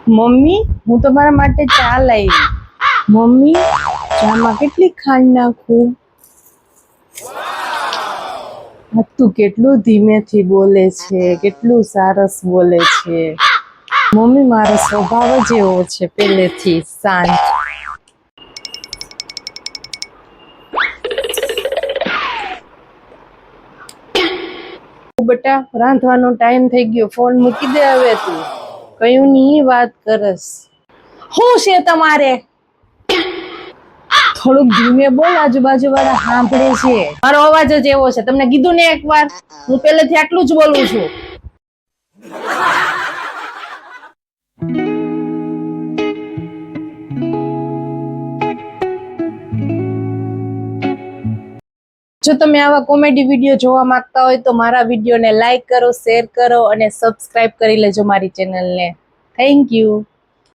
Mummy, હું તમારા માટે ચા લાવી. મમ્મી, ચામાં કેટલી ખાંડ નાખું? તું કેટલું ધીમેથી બોલે છે, કેટલું સરસ બોલે છે. મમ્મી, મારો સ્વભાવ જ એવો છે પહેલેથી શાંત. બેટા, રાંધવાનો ટાઈમ થઈ ગયો, ફોન મૂકી દે હવે તું. કયું ની વાત કરસ? શું છે તમારે? થોડુંક ધીમે બોલ, આજુબાજુ વાળા સાંભળે છે. મારો અવાજ જ એવો છે, તમને કીધું ને એકવાર, હું પહેલેથી આટલું જ બોલું છું. જો તમે આવા કોમેડી વિડીયો જોવા માંગતા હોય તો મારા વિડીયોને લાઈક કરો, શેર કરો અને સબસ્ક્રાઇબ કરી લેજો મારી ચેનલને. Thank you.